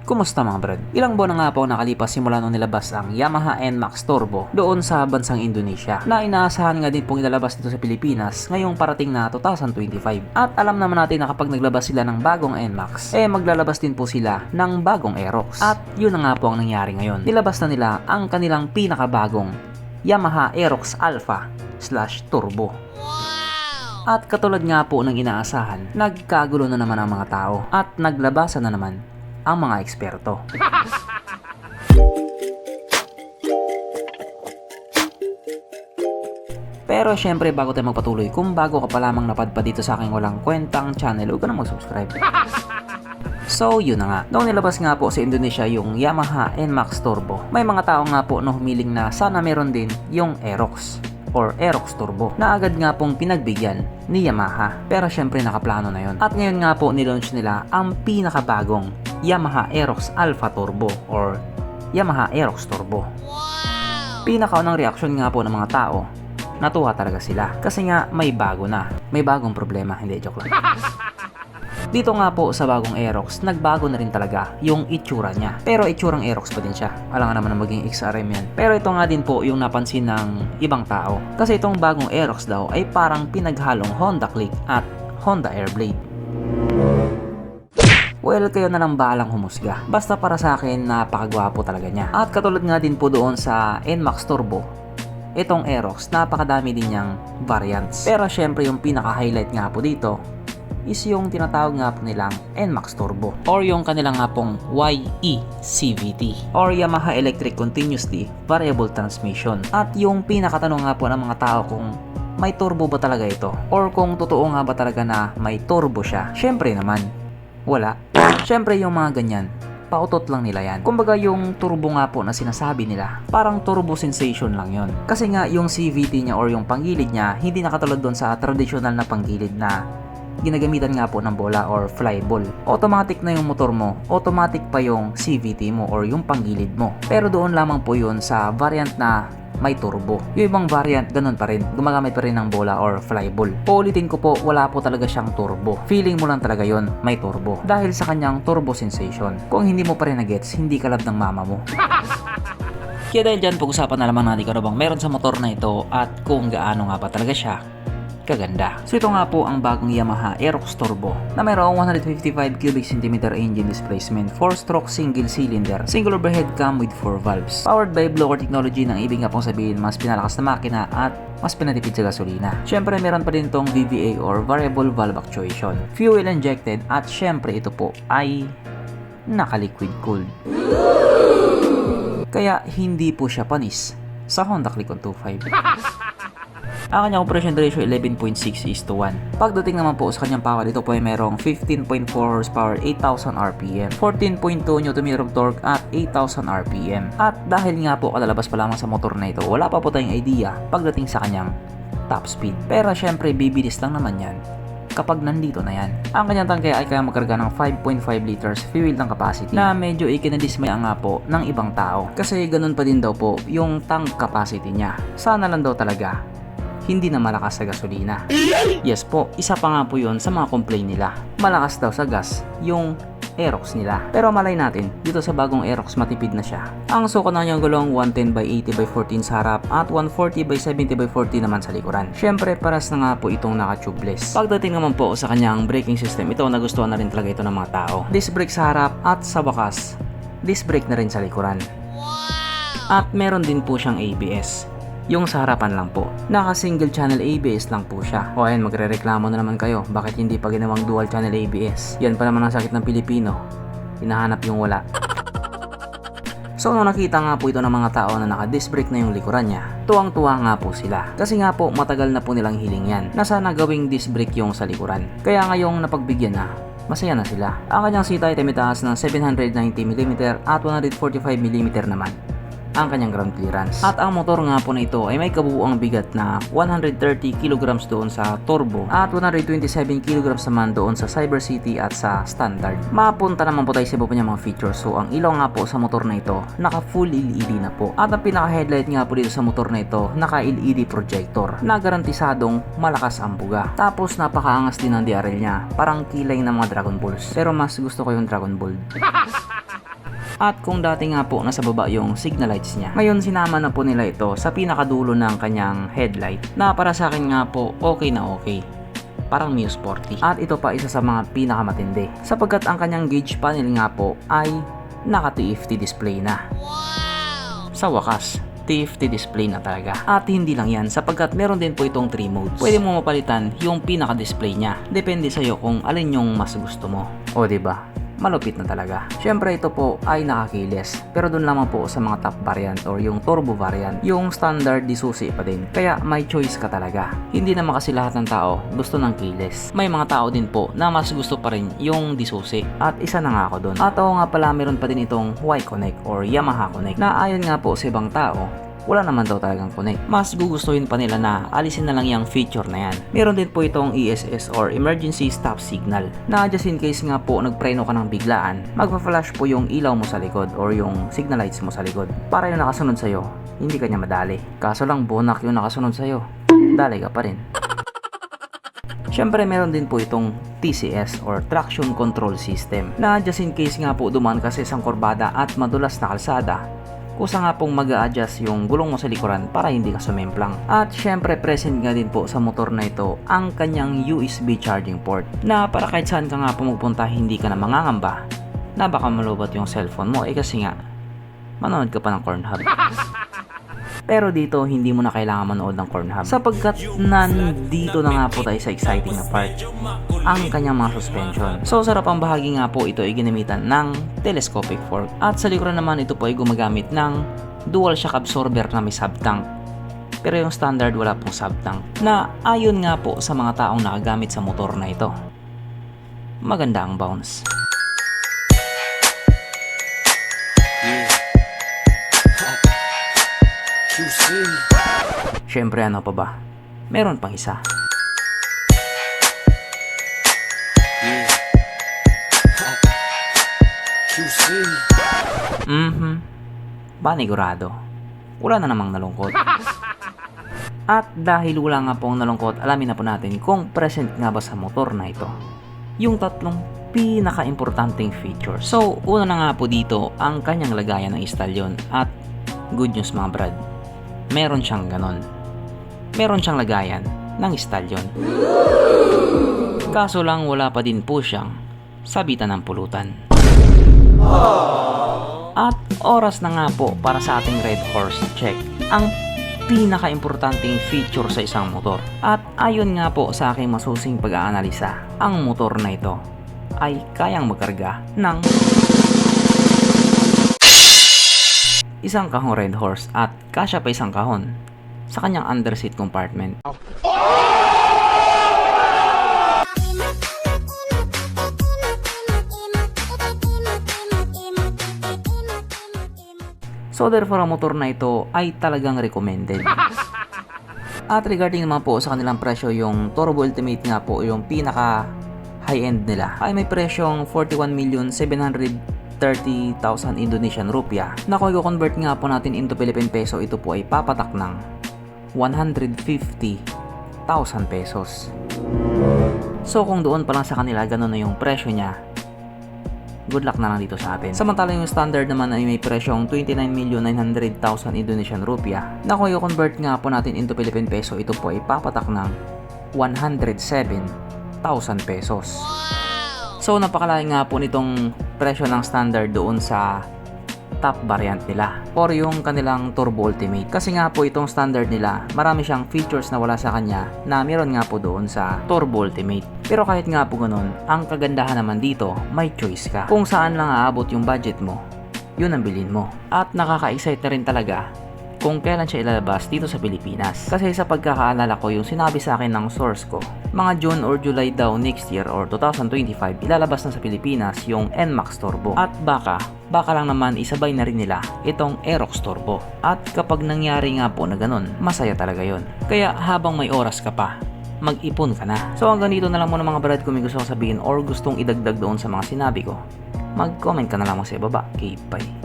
Kumusta mga brad? Ilang buwan na nga po nakalipas simula nung nilabas ang Yamaha NMAX Turbo doon sa bansang Indonesia na inaasahan nga din pong ilalabas dito sa Pilipinas ngayong parating na 2025. At alam naman natin na kapag naglabas sila ng bagong NMAX, maglalabas din po sila ng bagong Aerox. At yun na nga po ang nangyari ngayon. Nilabas na nila ang kanilang pinakabagong Yamaha Aerox Alpha / Turbo. At katulad nga po ng inaasahan, nagkagulo na naman ang mga tao at naglabasan na naman ang mga eksperto. Pero syempre bago tayo magpatuloy, kung bago ka pa lamang napadpad dito sa aking walang kwentang channel, huwag ka na mag-subscribe. So yun na nga, noong nilabas nga po sa Indonesia yung Yamaha NMAX Turbo, may mga tao nga po na humiling na sana meron din yung Aerox or Aerox Turbo na agad nga pong pinagbigyan ni Yamaha. Pero syempre nakaplano na yun. At ngayon nga po nilaunch nila ang pinakabagong Yamaha Aerox Alpha Turbo or Yamaha Aerox Turbo. Pinakaunang reaksyon nga po ng mga tao, natuwa talaga sila kasi nga may bago na, may bagong problema, hindi, joke lang. Dito nga po sa bagong Aerox, nagbago na rin talaga yung itsura niya. Pero itsurang Aerox pa din siya. Alam nga naman na maging XRM yan. Pero ito nga din po yung napansin ng ibang tao. Kasi itong bagong Aerox daw ay parang pinaghalong Honda Click at Honda Airblade. Well, kayo na lang bahalang humusga. Basta para sa akin, napakagwapo talaga niya. At katulad nga din po doon sa NMAX Turbo, itong Aerox, napakadami din niyang variants. Pero syempre yung pinaka-highlight nga po dito is yung tinatawag nga po nilang NMAX Turbo or yung kanilang nga pong YE-CVT or Yamaha Electric Continuously Variable Transmission. At yung pinakatanong nga po ng mga tao kung may turbo ba talaga ito or kung totoo nga ba talaga na may turbo siya. Syempre naman, wala. Syempre yung mga ganyan, pautot lang nila yan. Kumbaga yung turbo nga po na sinasabi nila, parang turbo sensation lang yon. Kasi nga yung CVT niya or yung panggilid niya, hindi nakatulad doon sa traditional na panggilid na ginagamitan nga po ng bola or flyball. Automatic na yung motor mo, automatic pa yung CVT mo or yung panggilid mo. Pero doon lamang po yun sa variant na may turbo. Yung ibang variant, ganun pa rin. Gumagamit pa rin ng bola or flyball. Paulitin ko po, wala po talaga siyang turbo. Feeling mo lang talaga yon may turbo. Dahil sa kanyang turbo sensation. Kung hindi mo pa rin na-gets, hindi ka love ng mama mo. Kaya dahil dyan, pag-usapan na naman natin kung ano bang meron sa motor na ito at kung gaano nga ba talaga siya kaganda. So ito nga po ang bagong Yamaha Aerox Turbo na mayroong 155 cubic centimeter engine displacement, 4-stroke single cylinder, single overhead cam with 4 valves. Powered by blower technology, ng ibig nga pong sabihin mas pinalakas na makina at mas pinatipid sa gasolina. Syempre meron pa din tong VVA or variable valve actuation, fuel injected at syempre ito po ay naka-liquid cooled. Kaya hindi po siya panis sa Honda Click 125. Ang kanyang operation ratio 11.6:1. Pagdating naman po sa kanyang power, ito po ay merong 15.4 horsepower, 8,000 RPM, 14.2 Nm of torque at 8,000 RPM. At dahil nga po kalalabas pa lamang sa motor na ito, wala pa po tayong idea pagdating sa kanyang top speed. Pero syempre bibilis lang naman yan kapag nandito na yan. Ang kanyang tangke ay kaya magkarga ng 5.5 liters fuel ng capacity na medyo ikinadismaya nga po ng ibang tao. Kasi ganun pa din daw po yung tank capacity niya. Sana lang daw talaga hindi na malakas sa gasolina. Yes po, isa pa nga po yun sa mga complaint nila. Malakas daw sa gas yung Aerox nila. Pero malay natin, dito sa bagong Aerox matipid na siya. Ang sukat na niyang gulong 110/80/14 sa harap at 140/70/40 naman sa likuran. Syempre paras na nga po itong naka-tubeless. Pagdating naman po sa kanyang braking system, ito nagustuhan na rin talaga ito ng mga tao. Disc brake sa harap at sa wakas, disc brake na rin sa likuran. At meron din po siyang ABS. Yung sa harapan lang po. Naka single channel ABS lang po siya. O ayan, magrereklamo na naman kayo. Bakit hindi pa ginawang dual channel ABS? Yan pa naman ang sakit ng Pilipino. Hinahanap yung wala. So nung nakita nga po ito ng mga tao na naka-disc brake na yung likuran niya, tuwang-tuwa nga po sila. Kasi nga po matagal na po nilang hiling yan na sana gawing disc brake yung sa likuran. Kaya ngayong napagbigyan na, masaya na sila. Ang kanyang seat height ay mataas ng 790mm at 145mm naman ang kanyang ground clearance. At ang motor nga po na ito ay may kabuuang bigat na 130 kg doon sa turbo at 127 kg naman doon sa Cyber City at sa standard. Mapunta naman po tayo sa iba pa niyang mga features. So ang ilaw nga po sa motor na ito naka full LED na po. At ang pinaka headlight nga po dito sa motor na ito naka LED projector na garantisadong malakas ang buga. Tapos napakaangas din ng DRL niya, parang kilay ng mga Dragon Balls. Pero mas gusto ko yung Dragon Ball. At kung dati nga po nasa baba yung signal lights niya, ngayon sinama na po nila ito sa pinakadulo ng kanyang headlight na para sa akin nga po okay na okay. Parang Mio Sporty. At ito pa isa sa mga pinakamatindi sapagkat ang kanyang gauge panel nga po ay naka TFT display na. Sa wakas, TFT display na talaga. At hindi lang yan sapagkat meron din po itong 3 modes. Pwede mo mapalitan yung pinaka-display niya. Depende sa'yo kung alin yung mas gusto mo. O diba? Malupit na talaga. Syempre ito po ay nakakiles. Pero dun lamang po sa mga top variant or yung turbo variant. Yung standard di susi pa din. Kaya may choice ka talaga. Hindi naman kasi lahat ng tao gusto ng keyless. May mga tao din po na mas gusto pa rin yung di susi. At isa na nga ako dun. At ako nga pala meron pa din itong Y-Connect or Yamaha Connect na ayon nga po sa ibang tao, wala naman daw talagang connect. Mas gugustuhin pa nila na alisin na lang yung feature na yan. Meron din po itong ESS or Emergency Stop Signal na just in case nga po nagpreno ka ng biglaan, magpa-flash po yung ilaw mo sa likod or yung signal lights mo sa likod. Para yung nakasunod sa'yo, hindi ka niya madali. Kaso lang bonak yung nakasunod sa'yo, dali ka pa rin. Syempre meron din po itong TCS or Traction Control System na just in case nga po dumaan ka sa isang kurbada at madulas na kalsada, kusa nga pong mag-a-adjust yung gulong mo sa likuran para hindi ka sumemplang. At syempre present nga din po sa motor na ito ang kanyang USB charging port na para kahit saan ka nga pumupunta hindi ka na mangangamba na baka malubat yung cellphone mo kasi nga manonood ka pa ng Pornhub. Pero dito hindi mo na kailangan manood ng Pornhub sapagkat nandito na nga po tayo sa exciting na part, ang kanyang mga suspension. So sarap ang bahagi nga po ito ay ginamitan ng telescopic fork at sa likuran naman ito po ay gumagamit ng dual shock absorber na may subtank. Pero yung standard wala pong subtank na ayon nga po sa mga taong nakagamit sa motor na ito. Maganda ang bounce. Syempre ano pa ba? Meron pang isa. Panigurado. Wala na namang nalungkot. At dahil wala nga pong nalungkot, alamin na po natin kung present nga ba sa motor na ito yung tatlong pinaka-importanting feature. So, una na nga po dito ang kanyang lagayan ng istalyon. At good news mga brad, meron siyang ganon. Meron siyang lagayan ng istalyon. Kaso lang wala pa din po siyang sabitan ng pulutan. At oras na nga po para sa ating Red Horse check ang pinaka-importanting feature sa isang motor. At ayon nga po sa aking masusing pag-aanalisa, ang motor na ito ay kayang magkarga ng isang kahong Red Horse at kasya pa isang kahon sa kanyang underseat compartment. So therefore ang motor na ito ay talagang recommended. At regarding naman po sa kanilang presyo, yung Turbo Ultimate nga po, yung pinaka high-end nila, ay may presyong 41,730,000 Indonesian rupiah. Na kung i-convert nga po natin into Philippine peso, ito po ay papatak ng 150,000 pesos. So kung doon pa lang sa kanila ganun na yung presyo niya, good luck na lang dito sa atin. Samantala yung standard naman ay may presyong 29,900,000 Indonesian rupiah. Na kung i-convert nga po natin into Philippine peso, ito po ay papatak ng 107,000 pesos. So napakalayo nga po nitong presyo ng standard doon sa top variant nila or yung kanilang Turbo Ultimate. Kasi nga po itong standard nila, marami siyang features na wala sa kanya na meron nga po doon sa Turbo Ultimate. Pero kahit nga po ganun, ang kagandahan naman dito, may choice ka. Kung saan lang aabot yung budget mo, yun ang bilhin mo. At nakaka-excite na rin talaga kung kailan siya ilalabas dito sa Pilipinas. Kasi sa pagkakaalala ko, yung sinabi sa akin ng source ko, mga June or July daw next year or 2025, ilalabas na sa Pilipinas yung NMAX Turbo. At baka lang naman isabay na rin nila itong Aerox Turbo. At kapag nangyari nga po na ganun, masaya talaga yon. Kaya habang may oras ka pa, mag-ipon ka na. So hanggang dito na lang muna mga brad. Kung may gusto kong sabihin or gustong idagdag doon sa mga sinabi ko, mag-comment ka na lang sa ibaba. Okay, bye.